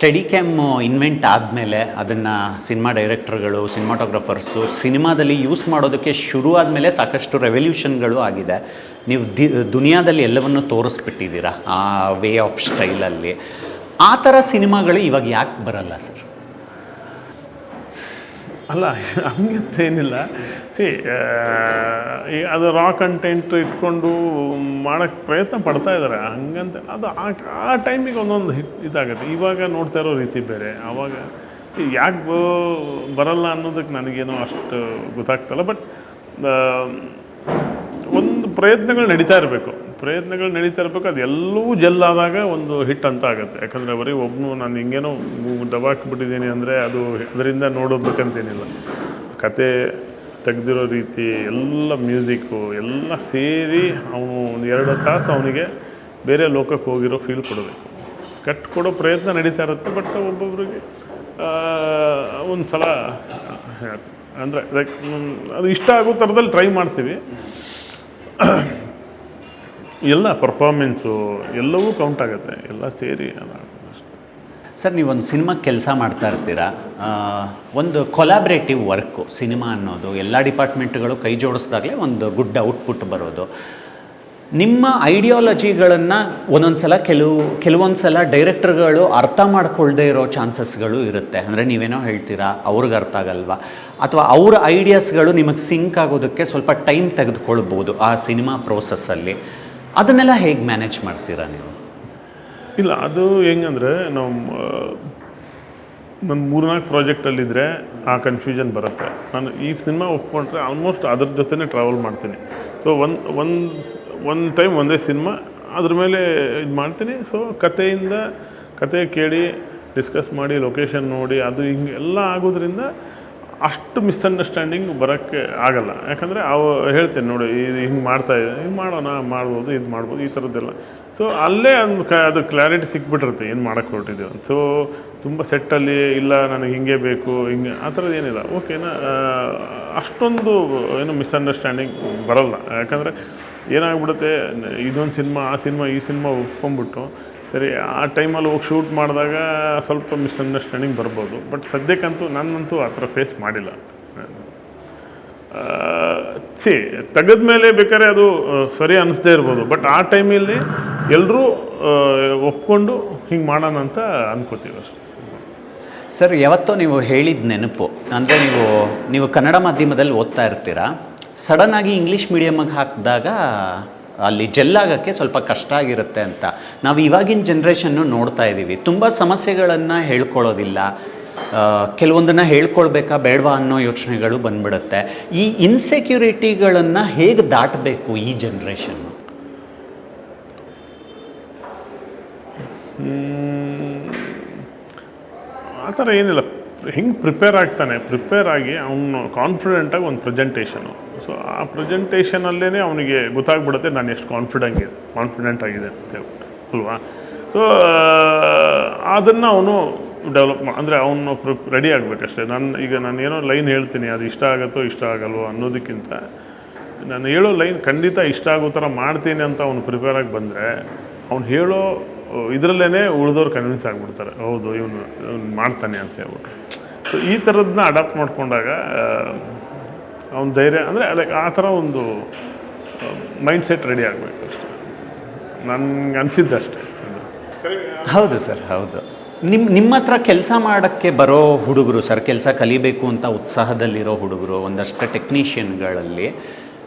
Study cam invent ಆದಮೇಲೆ ಅದನ್ನು cinema ಡೈರೆಕ್ಟರ್ಗಳು ಸಿನಿಮಾಟೋಗ್ರಫರ್ಸು ಸಿನಿಮಾದಲ್ಲಿ ಯೂಸ್ ಮಾಡೋದಕ್ಕೆ ಶುರು ಆದಮೇಲೆ ಸಾಕಷ್ಟು ರೆವಲ್ಯೂಷನ್ಗಳು ಆಗಿದೆ. ನೀವು ದುನಿಯಾದಲ್ಲಿ ಎಲ್ಲವನ್ನು ತೋರಿಸ್ಬಿಟ್ಟಿದ್ದೀರಾ ಆ ವೇ ಆಫ್ ಸ್ಟೈಲಲ್ಲಿ. ಆ ಥರ ಸಿನಿಮಾಗಳು ಇವಾಗ ಯಾಕೆ ಬರಲ್ಲ ಸರ್? ಅಲ್ಲ, ಹಂಗಂತೇನಿಲ್ಲ. ಅದು ರಾ ಕಂಟೆಂಟ್ ಇಟ್ಕೊಂಡು ಮಾಡೋಕ್ಕೆ ಪ್ರಯತ್ನ ಪಡ್ತಾ ಇದ್ದಾರೆ. ಹಂಗಂತ ಅದು ಆ ಟೈಮಿಗೆ ಒಂದೊಂದು ಇದಾಗುತ್ತೆ. ಇವಾಗ ನೋಡ್ತಾ ಇರೋ ರೀತಿ ಬೇರೆ. ಆವಾಗ ಯಾಕೆ ಬರಲ್ಲ ಅನ್ನೋದಕ್ಕೆ ನನಗೇನೋ ಅಷ್ಟು ಗೊತ್ತಾಗ್ತಲ್ಲ. ಬಟ್ ಒಂದು ಪ್ರಯತ್ನಗಳು ನಡೀತಾ ಇರಬೇಕು. ಅದು ಎಲ್ಲವೂ ಜೆಲ್ಲಾದಾಗ ಒಂದು ಹಿಟ್ ಅಂತ ಆಗುತ್ತೆ. ಯಾಕಂದರೆ ಬರೀ ಒಬ್ಬನು ನಾನು ಹಿಂಗೇನೋ ದಬಾಕ್ಬಿಟ್ಟಿದ್ದೀನಿ ಅಂದರೆ ಅದು ಅದರಿಂದ ನೋಡೋದಕ್ಕಂತೇನಿಲ್ಲ. ಕತೆ ತೆಗೆದಿರೋ ರೀತಿ ಎಲ್ಲ ಮ್ಯೂಸಿಕ್ಕು ಎಲ್ಲ ಸೇರಿ ಅವನು ಒಂದು 2 ತಾಸು ಅವನಿಗೆ ಬೇರೆ ಲೋಕಕ್ಕೆ ಹೋಗಿರೋ ಫೀಲ್ ಕೊಡಬೇಕು. ಕಟ್ಕೊಡೋ ಪ್ರಯತ್ನ ನಡೀತಾ ಇರುತ್ತೆ. ಬಟ್ ಒಬ್ಬೊಬ್ರಿಗೆ ಒಂದು ಸಲ ಅಂದರೆ ಲೈಕ್ ಅದು ಇಷ್ಟ ಆಗೋ ಥರದಲ್ಲಿ ಟ್ರೈ ಮಾಡ್ತೀವಿ. ಎಲ್ಲ ಪರ್ಫಾರ್ಮೆನ್ಸು ಎಲ್ಲವೂ ಕೌಂಟ್ ಆಗುತ್ತೆ, ಎಲ್ಲ ಸೇರಿ ಅದಾಗುತ್ತೆ. ಸರ್, ನೀವೊಂದು ಸಿನಿಮಾ ಕೆಲಸ ಮಾಡ್ತಾ ಇರ್ತೀರಾ. ಒಂದು ಕೊಲಾಬ್ರೇಟಿವ್ ವರ್ಕು ಸಿನಿಮಾ ಅನ್ನೋದು ಎಲ್ಲ ಡಿಪಾರ್ಟ್ಮೆಂಟ್ಗಳು ಕೈ ಜೋಡಿಸಿದಾಗಲೇ ಒಂದು ಗುಡ್ ಔಟ್ಪುಟ್ ಬರೋದು. ನಿಮ್ಮ ಐಡಿಯಾಲಜಿಗಳನ್ನು ಒಂದೊಂದು ಸಲ ಕೆಲವೊಂದು ಸಲ ಡೈರೆಕ್ಟರ್ಗಳು ಅರ್ಥ ಮಾಡ್ಕೊಳ್ಳದೇ ಇರೋ ಚಾನ್ಸಸ್ಗಳು ಇರುತ್ತೆ. ಅಂದರೆ ನೀವೇನೋ ಹೇಳ್ತೀರಾ, ಅವ್ರಿಗೆ ಅರ್ಥ ಆಗಲ್ವಾ, ಅಥವಾ ಅವ್ರ ಐಡಿಯಾಸ್ಗಳು ನಿಮಗೆ ಸಿಂಕ್ ಆಗೋದಕ್ಕೆ ಸ್ವಲ್ಪ ಟೈಮ್ ತೆಗೆದುಕೊಳ್ಬೋದು ಆ ಸಿನಿಮಾ ಪ್ರೋಸೆಸ್ಸಲ್ಲಿ. ಅದನ್ನೆಲ್ಲ ಹೇಗೆ ಮ್ಯಾನೇಜ್ ಮಾಡ್ತೀರಾ ನೀವು? ಇಲ್ಲ, ಅದು ಹೆಂಗಂದರೆ ನಾವು ನನ್ನ 3-4 ಪ್ರಾಜೆಕ್ಟಲ್ಲಿದ್ದರೆ ಆ ಕನ್ಫ್ಯೂಷನ್ ಬರುತ್ತೆ. ನಾನು ಈ ಸಿನಿಮಾ ಒಪ್ಕೊಂಡ್ರೆ ಆಲ್ಮೋಸ್ಟ್ ಅದ್ರ ಜೊತೆನೇ ಟ್ರಾವೆಲ್ ಮಾಡ್ತೀನಿ. ಸೊ ಒಂದು ಟೈಮ್ ಒಂದೇ ಸಿನಿಮಾ ಅದ್ರ ಮೇಲೆ ಇದು ಮಾಡ್ತೀನಿ. ಸೊ ಕತೆ ಕೇಳಿ ಡಿಸ್ಕಸ್ ಮಾಡಿ ಲೊಕೇಶನ್ ನೋಡಿ ಅದು ಹಿಂಗೆ ಎಲ್ಲ ಆಗೋದ್ರಿಂದ ಅಷ್ಟು ಮಿಸ್ಅಂಡರ್ಸ್ಟ್ಯಾಂಡಿಂಗ್ ಬರೋಕ್ಕೆ ಆಗಲ್ಲ. ಯಾಕಂದರೆ ಅವು ಹೇಳ್ತೀನಿ ನೋಡಿ, ಇದು ಹಿಂಗೆ ಮಾಡ್ತಾಯಿದ್ದೆ, ಹಿಂಗೆ ಮಾಡ್ಬೋದು, ಇದು ಮಾಡ್ಬೋದು, ಈ ಥರದ್ದೆಲ್ಲ. ಸೊ ಅಲ್ಲೇ ಅದು ಕ್ಲಾರಿಟಿ ಸಿಕ್ಬಿಟ್ಟಿರುತ್ತೆ ಏನು ಮಾಡೋಕ್ಕೆ ಹೊರಟಿದ್ದೀವಿ. ಸೊ ತುಂಬ ಸೆಟ್ಟಲ್ಲಿ ಇಲ್ಲ ನನಗೆ ಹಿಂಗೆ ಬೇಕು ಹಿಂಗೆ ಆ ಥರದ್ದು ಏನಿಲ್ಲ. ಓಕೆನಾ, ಅಷ್ಟೊಂದು ಏನು ಮಿಸ್ಅಂಡರ್ಸ್ಟ್ಯಾಂಡಿಂಗ್ ಬರೋಲ್ಲ. ಯಾಕಂದರೆ ಏನಾಗ್ಬಿಡುತ್ತೆ, ಇದೊಂದು ಸಿನಿಮಾ ಈ ಸಿನಿಮಾ ಒಪ್ಕೊಂಡ್ಬಿಟ್ಟು ಸರಿ ಆ ಟೈಮಲ್ಲಿ ಹೋಗಿ ಶೂಟ್ ಮಾಡಿದಾಗ ಸ್ವಲ್ಪ ಮಿಸ್ಅಂಡರ್ಸ್ಟ್ಯಾಂಡಿಂಗ್ ಬರ್ಬೋದು. ಬಟ್ ಸದ್ಯಕ್ಕಂತೂ ನನ್ನಂತೂ ಆ ಥರ ಫೇಸ್ ಮಾಡಿಲ್ಲ. ತೆಗೆದ ಮೇಲೆ ಬೇಕಾದ್ರೆ ಅದು ಸರಿ ಅನ್ನಿಸ್ದೇ ಇರ್ಬೋದು. ಬಟ್ ಆ ಟೈಮಲ್ಲಿ ಎಲ್ಲರೂ ಒಪ್ಕೊಂಡು ಹಿಂಗೆ ಮಾಡೋಣ ಅಂತ ಅನ್ಕೋತೀವಿ ಅಷ್ಟೇ. ಸರ್, ಯಾವತ್ತೋ ನೀವು ಹೇಳಿದ ನೆನಪು ಅಂದರೆ ನೀವು ಕನ್ನಡ ಮಾಧ್ಯಮದಲ್ಲಿ ಓದ್ತಾ ಇರ್ತೀರಾ, ಸಡನ್ನಾಗಿ ಇಂಗ್ಲೀಷ್ ಮೀಡಿಯಮ್ಗೆ ಹಾಕಿದಾಗ ಅಲ್ಲಿ ಜೆಲ್ಲಾಗೋಕ್ಕೆ ಸ್ವಲ್ಪ ಕಷ್ಟ ಆಗಿರುತ್ತೆ ಅಂತ. ನಾವು ಇವಾಗಿನ ಜನ್ರೇಷನ್ನು ನೋಡ್ತಾ ಇದ್ದೀವಿ. ತುಂಬ ಸಮಸ್ಯೆಗಳನ್ನು ಹೇಳ್ಕೊಳ್ಳೋದಿಲ್ಲ, ಕೆಲವೊಂದನ್ನು ಹೇಳ್ಕೊಳ್ಬೇಕಾ ಬೇಡವಾ ಅನ್ನೋ ಯೋಚನೆಗಳು ಬಂದ್ಬಿಡುತ್ತೆ. ಈ ಇನ್ಸೆಕ್ಯೂರಿಟಿಗಳನ್ನು ಹೇಗೆ ದಾಟಬೇಕು ಈ ಜನ್ರೇಷನ್ನು? ಆ ಥರ ಏನಿಲ್ಲ. ಹಿಂಗೆ ಪ್ರಿಪೇರ್ ಆಗಿ ಅವನು ಕಾನ್ಫಿಡೆಂಟಾಗಿ ಒಂದು ಪ್ರೆಸೆಂಟೇಷನು. ಸೊ ಆ ಪ್ರೆಸೆಂಟೇಷನಲ್ಲೇ ಅವನಿಗೆ ಗೊತ್ತಾಗ್ಬಿಡುತ್ತೆ ನಾನು ಎಷ್ಟು ಕಾನ್ಫಿಡೆಂಟ್ ಆಗಿದೆ ಅಂತ ಹೇಳ್ಬಿಟ್ಟು ಅಲ್ವಾ. ಸೊ ಅದನ್ನು ಅವನು ಡೆವಲಪ್ ಅಂದರೆ ಅವನು ರೆಡಿ ಆಗಬೇಕಷ್ಟೇ. ನಾನು ಏನೋ ಲೈನ್ ಹೇಳ್ತೀನಿ, ಅದು ಇಷ್ಟ ಆಗುತ್ತೋ ಇಷ್ಟ ಆಗಲ್ವೋ ಅನ್ನೋದಕ್ಕಿಂತ ನಾನು ಹೇಳೋ ಲೈನ್ ಖಂಡಿತ ಇಷ್ಟ ಆಗೋ ಥರ ಮಾಡ್ತೀನಿ ಅಂತ ಅವನು ಪ್ರಿಪೇರಾಗಿ ಬಂದರೆ ಅವ್ನು ಹೇಳೋ ಇದರಲ್ಲೇ ಉಳಿದವ್ರು ಕನ್ವಿನ್ಸ್ ಆಗಿಬಿಡ್ತಾರೆ, ಹೌದು ಇವನು ಮಾಡ್ತಾನೆ ಅಂತ ಹೇಳ್ಬಿಟ್ಟು. ಸೊ ಈ ಥರದನ್ನ ಅಡಾಪ್ಟ್ ಮಾಡಿಕೊಂಡಾಗ ಅವನ ಧೈರ್ಯ ಅಂದರೆ ಲೈಕ್ ಆ ಥರ ಒಂದು ಮೈಂಡ್ಸೆಟ್ ರೆಡಿ ಆಗಬೇಕು ಅಷ್ಟೇ, ನನಗೆ ಅನಿಸಿದ್ದಷ್ಟೇ. ಹೌದು ಸರ್, ಹೌದು. ನಿಮ್ಮ ಹತ್ರ ಕೆಲಸ ಮಾಡೋಕ್ಕೆ ಬರೋ ಹುಡುಗರು ಸರ್, ಕೆಲಸ ಕಲಿಬೇಕು ಅಂತ ಉತ್ಸಾಹದಲ್ಲಿರೋ ಹುಡುಗರು, ಒಂದಷ್ಟು ಟೆಕ್ನಿಷಿಯನ್ಗಳಲ್ಲಿ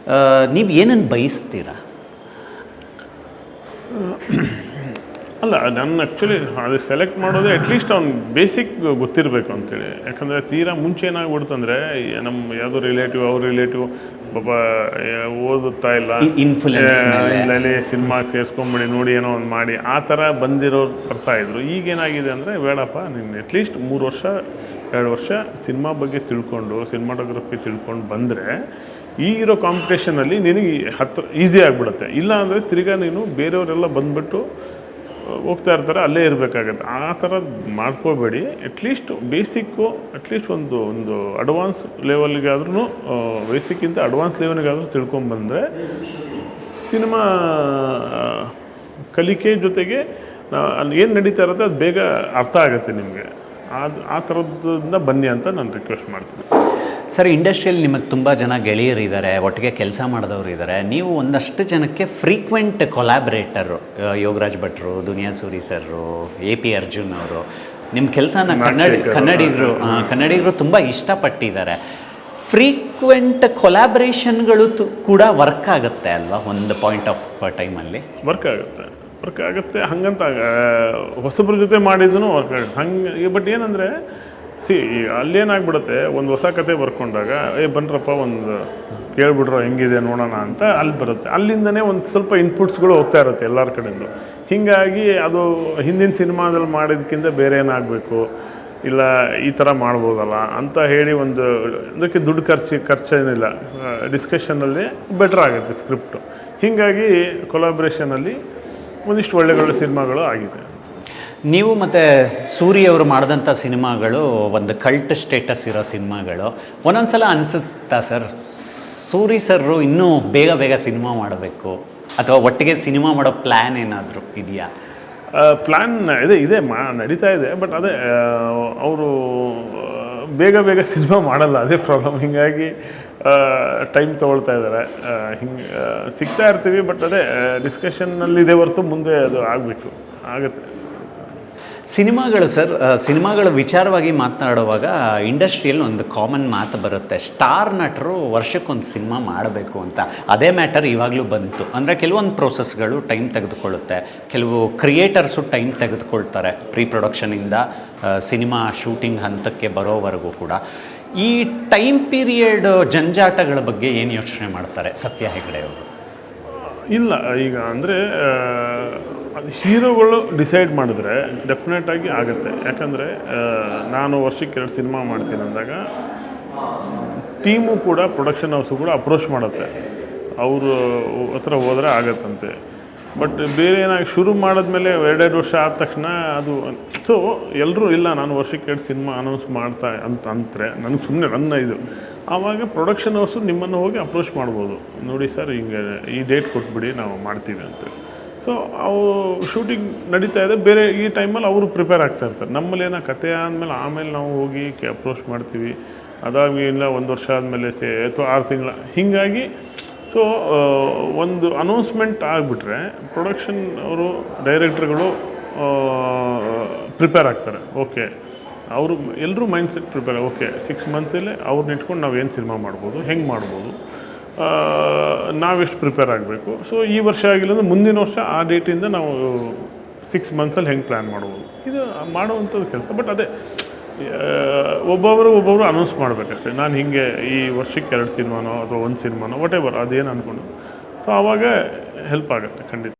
ನೀವು ಏನನ್ನು ಬಯಸ್ತೀರಾ? ಅಲ್ಲ, ನಾನು ಆ್ಯಕ್ಚುಲಿ ಅದು ಸೆಲೆಕ್ಟ್ ಮಾಡೋದೇ ಅಟ್ಲೀಸ್ಟ್ ಅವ್ನು ಬೇಸಿಕ್ ಗೊತ್ತಿರಬೇಕು ಅಂತೇಳಿ. ಯಾಕಂದರೆ ತೀರಾ ಮುಂಚೆ ಏನಾಗ್ಬಿಡ್ತಂದರೆ ನಮ್ಮ ಯಾವುದೋ ಅವ್ರ ರಿಲೇಟಿವ್ ಪಾಪ ಓದುತ್ತಾ ಇಲ್ಲ, ಇಲ್ಲೇ ಸಿನಿಮಾಗೆ ಸೇರಿಸ್ಕೊಂಬಿಡಿ ನೋಡಿ ಏನೋ ಒಂದು ಮಾಡಿ ಆ ಥರ ಬಂದಿರೋರು ಬರ್ತಾಯಿದ್ರು. ಈಗೇನಾಗಿದೆ ಅಂದರೆ ಬೇಡಪ್ಪ, ನೀನು ಅಟ್ಲೀಸ್ಟ್ 2 ವರ್ಷ ಸಿನಿಮಾ ಬಗ್ಗೆ ತಿಳ್ಕೊಂಡು ಸಿನಿಮಾಟೋಗ್ರಫಿ ತಿಳ್ಕೊಂಡು ಬಂದರೆ ಈಗಿರೋ ಕಾಂಪಿಟೇಷನಲ್ಲಿ ನಿನಗೆ ಈಸಿ ಆಗಿಬಿಡುತ್ತೆ. ಇಲ್ಲ ಅಂದರೆ ತಿರ್ಗಾ ನೀನು ಬೇರೆಯವರೆಲ್ಲ ಬಂದುಬಿಟ್ಟು ಹೋಗ್ತಾ ಇರ್ತಾರೆ, ಅಲ್ಲೇ ಇರಬೇಕಾಗತ್ತೆ. ಆ ಥರ ಮಾಡ್ಕೋಬೇಡಿ. ಅಟ್ಲೀಸ್ಟ್ ಬೇಸಿಕ್ಕು ಅಟ್ಲೀಸ್ಟ್ ಒಂದು ಅಡ್ವಾನ್ಸ್ ಲೆವೆಲ್ಗಾದ್ರೂ, ಬೇಸಿಕ್ಕಿಂತ ಅಡ್ವಾನ್ಸ್ ಲೆವೆಲ್ಗಾದ್ರೂ ತಿಳ್ಕೊಂಬಂದರೆ ಸಿನಿಮಾ ಕಲಿಕೆ ಜೊತೆಗೆ ಏನು ನಡೀತಾ ಇರುತ್ತೆ ಅದು ಬೇಗ ಅರ್ಥ ಆಗುತ್ತೆ ನಿಮಗೆ. ಆ ಥರದಿಂದ ಬನ್ನಿ ಅಂತ ನಾನು ರಿಕ್ವೆಸ್ಟ್ ಮಾಡ್ತೀನಿ. ಸರ್, ಇಂಡಸ್ಟ್ರಿಯಲ್ಲಿ ನಿಮಗೆ ತುಂಬ ಜನ ಗೆಳೆಯರಿದ್ದಾರೆ, ಒಟ್ಟಿಗೆ ಕೆಲಸ ಮಾಡಿದವರು ಇದ್ದಾರೆ. ನೀವು ಒಂದಷ್ಟು ಜನಕ್ಕೆ ಫ್ರೀಕ್ವೆಂಟ್ ಕೊಲಾಬ್ರೇಟರು, ಯೋಗರಾಜ್ ಭಟ್ರು, ದುನಿಯಾ ಸೂರಿ ಸರ್ರು, AP ಅರ್ಜುನ್ ಅವರು, ನಿಮ್ಮ ಕೆಲಸನ ಕನ್ನಡಿಗರು ತುಂಬ ಇಷ್ಟಪಟ್ಟಿದ್ದಾರೆ. ಫ್ರೀಕ್ವೆಂಟ್ ಕೊಲಾಬ್ರೇಷನ್ಗಳು ಕೂಡ ವರ್ಕ್ ಆಗುತ್ತೆ ಅಲ್ವಾ ಒಂದು ಪಾಯಿಂಟ್ ಆಫ್ ಟೈಮಲ್ಲಿ? ವರ್ಕ್ ಆಗುತ್ತೆ ಹಂಗಂತ ಹೊಸಬ್ರ ಜೊತೆ ಮಾಡಿದ್ದೂ ವರ್ಕ್ ಆಗುತ್ತೆ ಹಂಗೆ. ಬಟ್ ಏನಂದರೆ ಅಲ್ಲೇನಾಗ್ಬಿಡುತ್ತೆ, ಒಂದು ಹೊಸ ಕತೆ ಬರ್ಕೊಂಡಾಗ ಬನ್ರಪ್ಪ ಒಂದು ಕೇಳ್ಬಿಡ್ರೋ ಹೆಂಗಿದೆ ನೋಡೋಣ ಅಂತ ಅಲ್ಲಿ ಬರುತ್ತೆ. ಅಲ್ಲಿಂದನೇ ಒಂದು ಸ್ವಲ್ಪ ಇನ್ಪುಟ್ಸ್ಗಳು ಹೋಗ್ತಾ ಇರುತ್ತೆ ಎಲ್ಲರ ಕಡೆಯಿಂದ. ಹೀಗಾಗಿ ಅದು ಹಿಂದಿನ ಸಿನಿಮಾದಲ್ಲಿ ಮಾಡಿದ್ದಕ್ಕಿಂತ ಬೇರೆ ಏನಾಗಬೇಕು, ಇಲ್ಲ ಈ ಥರ ಮಾಡ್ಬೋದಲ್ಲ ಅಂತ ಹೇಳಿ ಒಂದು ಅದಕ್ಕೆ ದುಡ್ಡು ಖರ್ಚೇನಿಲ್ಲ, ಡಿಸ್ಕಷನಲ್ಲಿ ಬೆಟ್ರ್ ಆಗುತ್ತೆ ಸ್ಕ್ರಿಪ್ಟು. ಹೀಗಾಗಿ ಕೊಲಾಬ್ರೇಷನಲ್ಲಿ ಒಂದಿಷ್ಟು ಒಳ್ಳೆ ಸಿನಿಮಾಗಳು ಆಗಿದೆ. ನೀವು ಮತ್ತು ಸೂರಿ ಅವರು ಮಾಡಿದಂಥ ಸಿನಿಮಾಗಳು ಒಂದು ಕಲ್ಟ್ ಸ್ಟೇಟಸ್ ಇರೋ ಸಿನಿಮಾಗಳು. ಒಂದೊಂದು ಸಲ ಅನಿಸುತ್ತಾ ಸರ್, ಸೂರಿ ಸರ್ರು ಇನ್ನೂ ಬೇಗ ಸಿನಿಮಾ ಮಾಡಬೇಕು, ಅಥವಾ ಒಟ್ಟಿಗೆ ಸಿನಿಮಾ ಮಾಡೋ ಪ್ಲ್ಯಾನ್ ಏನಾದರೂ ಇದೆಯಾ? ಪ್ಲ್ಯಾನ್ ಇದೆ ನಡೀತಾ ಇದೆ. ಬಟ್ ಅದೇ ಅವರು ಬೇಗ ಸಿನಿಮಾ ಮಾಡಲ್ಲ, ಅದೇ ಪ್ರಾಬ್ಲಮ್. ಹೀಗಾಗಿ ಟೈಮ್ ತೊಗೊಳ್ತಾ ಇದ್ದಾರೆ. ಹಿಂಗೆ ಸಿಗ್ತಾ ಇರ್ತೀವಿ, ಬಟ್ ಅದೇ ಡಿಸ್ಕಷನ್ನಲ್ಲಿದೆ ಹೊರತು ಮುಂದೆ ಅದು ಆಗುತ್ತೆ. ಸಿನಿಮಾಗಳು ಸರ್, ಸಿನಿಮಾಗಳ ವಿಚಾರವಾಗಿ ಮಾತನಾಡುವಾಗ ಇಂಡಸ್ಟ್ರಿಯಲ್ಲಿ ಒಂದು ಕಾಮನ್ ಮಾತು ಬರುತ್ತೆ, ಸ್ಟಾರ್ ನಟರು ವರ್ಷಕ್ಕೊಂದು ಸಿನಿಮಾ ಮಾಡಬೇಕು ಅಂತ. ಅದೇ ಮ್ಯಾಟರ್ ಇವಾಗಲೂ ಬಂತು. ಅಂದರೆ ಕೆಲವೊಂದು ಪ್ರೋಸೆಸ್ಗಳು ಟೈಮ್ ತೆಗೆದುಕೊಳ್ಳುತ್ತೆ, ಕೆಲವು ಕ್ರಿಯೇಟರ್ಸು ಟೈಮ್ ತೆಗೆದುಕೊಳ್ತಾರೆ ಪ್ರೀ ಪ್ರೊಡಕ್ಷನಿಂದ ಸಿನಿಮಾ ಶೂಟಿಂಗ್ ಹಂತಕ್ಕೆ ಬರೋವರೆಗೂ ಕೂಡ. ಈ ಟೈಮ್ ಪೀರಿಯಡ್ ಜಂಜಾಟಗಳ ಬಗ್ಗೆ ಏನು ಯೋಚನೆ ಮಾಡ್ತಾರೆ ಸತ್ಯ ಹೆಗ್ಡೆ ಅವರು? ಇಲ್ಲ, ಈಗ ಅಂದರೆ ಅದು ಹೀರೋಗಳು ಡಿಸೈಡ್ ಮಾಡಿದ್ರೆ ಡೆಫಿನೆಟಾಗಿ ಆಗುತ್ತೆ. ಯಾಕಂದರೆ ನಾನು ವರ್ಷಕ್ಕೆ 2 ಸಿನಿಮಾ ಮಾಡ್ತೀನಿ ಅಂದಾಗ ಟೀಮು ಕೂಡ, ಪ್ರೊಡಕ್ಷನ್ ಹೌಸು ಕೂಡ ಅಪ್ರೋಚ್ ಮಾಡುತ್ತೆ, ಅವರು ಹತ್ರ ಹೋದರೆ ಆಗತ್ತಂತೆ. ಬಟ್ ಬೇರೆ ಏನಾಗಿ ಶುರು ಮಾಡಿದ್ಮೇಲೆ 2 ವರ್ಷ ಆದ ತಕ್ಷಣ ಅದು ಸೊ ಎಲ್ಲರೂ ಇಲ್ಲ ನಾನು ವರ್ಷಕ್ಕೆ 2 ಸಿನಿಮಾ ಅನೌನ್ಸ್ ಮಾಡ್ತಾ ಅಂತಾರೆ, ನನಗೆ ಸುಮ್ಮನೆ ನನ್ನ ಇದು. ಆವಾಗ ಪ್ರೊಡಕ್ಷನ್ ಹೌಸು ನಿಮ್ಮನ್ನು ಹೋಗಿ ಅಪ್ರೋಚ್ ಮಾಡ್ಬೋದು, ನೋಡಿ ಸರ್ ಹಿಂಗೆ ಈ ಡೇಟ್ ಕೊಟ್ಬಿಡಿ ನಾವು ಮಾಡ್ತೀವಿ ಅಂತ. ಸೊ ಅವು ಶೂಟಿಂಗ್ ನಡೀತಾ ಇದೆ, ಬೇರೆ ಈ ಟೈಮಲ್ಲಿ ಅವರು ಪ್ರಿಪೇರ್ ಆಗ್ತಾ ಇರ್ತಾರೆ. ನಮ್ಮಲ್ಲಿ ಏನೋ ಕತೆ ಆಮೇಲೆ ನಾವು ಹೋಗಿ ಅಪ್ರೋಚ್ ಮಾಡ್ತೀವಿ, ಅದಾಗಿ ಇಲ್ಲ 1 ವರ್ಷ ಆದಮೇಲೆ ಅಥವಾ 6 ತಿಂಗಳ. ಹೀಗಾಗಿ ಸೊ ಒಂದು ಅನೌನ್ಸ್ಮೆಂಟ್ ಆಗಿಬಿಟ್ರೆ ಪ್ರೊಡಕ್ಷನ್ ಅವರು, ಡೈರೆಕ್ಟ್ರುಗಳು ಪ್ರಿಪೇರ್ ಆಗ್ತಾರೆ. ಓಕೆ, ಅವರು ಎಲ್ಲರೂ ಮೈಂಡ್ಸೆಟ್ ಪ್ರಿಪೇರ್, ಓಕೆ 6 ಮಂತಲ್ಲೇ ಅವ್ರನ್ನ ಇಟ್ಕೊಂಡು ನಾವು ಏನು ಸಿನಿಮಾ ಮಾಡ್ಬೋದು, ಹೆಂಗೆ ಮಾಡ್ಬೋದು, ನಾವೆಷ್ಟು ಪ್ರಿಪೇರ್ ಆಗಬೇಕು. ಸೊ ಈ ವರ್ಷ ಆಗಿಲ್ಲ ಅಂದರೆ ಮುಂದಿನ ವರ್ಷ ಆ ಡೇಟಿಂದ ನಾವು 6 ಮಂತ್ಸಲ್ಲಿ ಹೆಂಗೆ ಪ್ಲ್ಯಾನ್ ಮಾಡ್ಬೋದು, ಇದು ಮಾಡುವಂಥದ್ದು ಕೆಲಸ. ಬಟ್ ಅದೇ ಒಬ್ಬೊಬ್ಬರು ಅನೌನ್ಸ್ ಮಾಡಬೇಕಷ್ಟೇ, ನಾನು ಹೀಗೆ ಈ ವರ್ಷಕ್ಕೆ 2 ಸಿನಿಮಾನೋ ಅಥವಾ 1 ಸಿನಿಮಾನೋ ವಾಟ್ ಎವರ್ ಅದೇನು ಅಂದ್ಕೊಂಡು. ಸೊ ಆವಾಗ ಹೆಲ್ಪ್ ಆಗುತ್ತೆ ಖಂಡಿತ.